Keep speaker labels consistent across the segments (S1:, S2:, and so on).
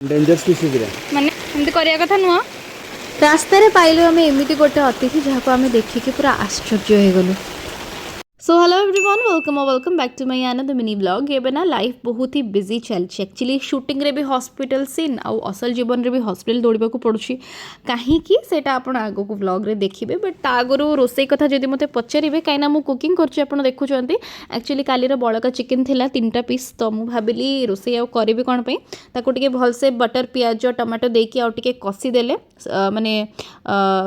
S1: Danger species रे
S2: माने एमती करिया कथा नुह।
S3: रास्तार पाइलु आम एमती गोटे अतिथि जहाँ को आम देखिकी पूरा आश्चर्य हो गलु।
S2: So hello everyone welcome back to my another mini blog. ये ना लाइफ बहुत ही बिजी चलती एक्चुअली शूटिंग रे भी हॉस्पिटल सीन आउ असल जीवन रे भी हॉस्पिटल दौड़ा पड़ुछि कहीं सेटा आपण आगो को ब्लॉग रे देखिबे। बट आगरो रोसई कथा जदि मते पचारिबे कहीं मु कुकिंग करछि आपण देखुछंती एक्चुअली कालीर बळका चिकन थिला 3टा पीस तो मु भाबिली रोसई आउ करिबे कोन पई ताको टिके भलसे बटर पियाज टमाटो देकी आउ टिके कसी देले माने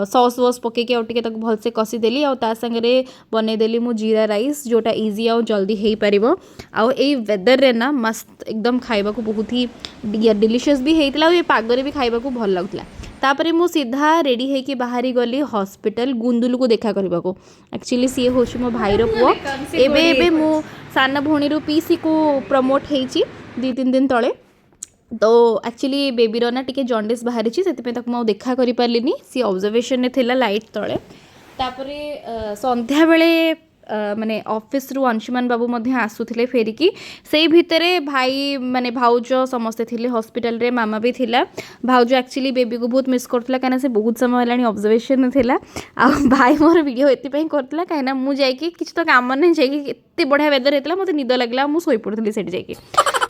S2: सॉस वॉस पकेकी आउ टिके ताको भलसे कसी देली आउ ता संगे बनै देली मु जीरा राइस जोटा इजी आउ जल्दी हो पार आउ ए वेदर रे ना मस्त एकदम खाइबा को बहुत ही डिलीशियस भी होता है पागरे भी खाइबा को भल लगुला। तापरे मु सीधा रेडी होकर बाहरी गली हॉस्पिटल गुंदुलु को देखा करने को। एक्चुअली सी हूँ मो भाईर पुओ एबे मु सान भौणी पीसी को प्रमोट होती 2-3 दिन तले तो एक्चुअली बेबीर ना टिके जॉन्डिस बाहरी से देखा कर पार्ली सी ऑब्जर्वेशन थिला लाइट तले। तापरे संध्या बेले माने ऑफिस रु अंशुमान बाबू मध्य आसुथिले फेरिकी से भितरे भाई माने भाउज समस्ते थिले हॉस्पिटल रे मामा भी थिला। भाउज एक्चुअली बेबी को बहुत मिस करथला काना से बहुत समय हेलानी ऑब्जर्वेशन थिला आ भाई मोर वीडियो एति पई करथला काना मु जाईकी किछ तो काम नै जाईकी एते बढ़िया वेदर हेतला मते निद लागला मु सोई पड़थली सेठी जाईकी।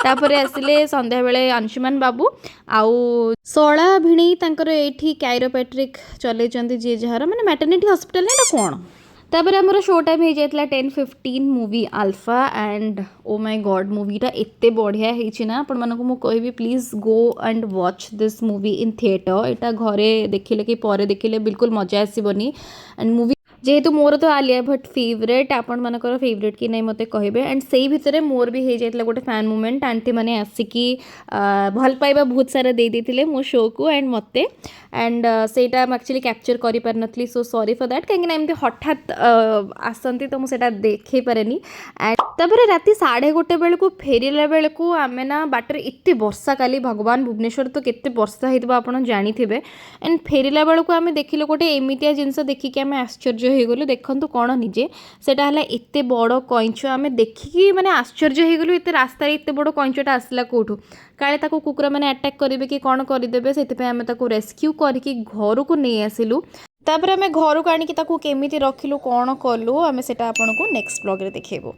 S2: तापरे आसिले संध्या बेले अंशुमान बाबू आउ सोळा भिणी तांकर एठी कायरोपैट्रिक चले चंदी जे जहार माने मैटरनिटी हॉस्पिटल ने कोन। तापर आमर शो टाइम हो जाता 10:15 movie alpha and oh my God मूवीटा एते बढ़िया होना आपण मानक मु कहबी please go and watch this movie in theatre. एटा घरे देखिले कि परे देखिले बिल्कुल मजा आसबनी एंड मूवी जेहेतु मोर तो आलिया भट्ट फेवरेट आपण मानकर फेवरेट कि नहीं मते कहबे एंड सेही भितरे मोर भी हो जाता गोटे फैन मूवमेंट आंटी मैंने आसिकी भल पाइबा बहुत सारा दे देथिले मो शो को एंड मते एंड सेटा एक्चुअली कैप्चर करि पार नथली सो सॉरी फॉर दैट कहीं एमती हठात आसती तो मुझे देखे पारेनी। एंड तापर राति 1:30 बेल को फेरला बेल को आम ना बाटर एत वर्षा काली भगवान भुवनेश्वर तो केते वर्षा होता आपड़ जानिथिबे एंड फेरला बेल को आम देखिले गोटे एमितिया जिनस देखिकी आम आश्चर्य हो गलु। देखंतु कौन निजे सेटा हला एते बड़ कइंच आम देखिकी माने आश्चर्य हो गलु एते रास्ता एते बड़ कइंचटा आसला कोठु काले ताको कुकुरा माने अटैक करिवे कि कौन करदेवे से आम ताको रेस्क्यू करके घर को नहीं आसिलु। तापर आम घर को आनिकी ताको केमिति रखिलु कौन कलु आम सेटा आपनको नेक्स्ट ब्लॉग रे देखेबो।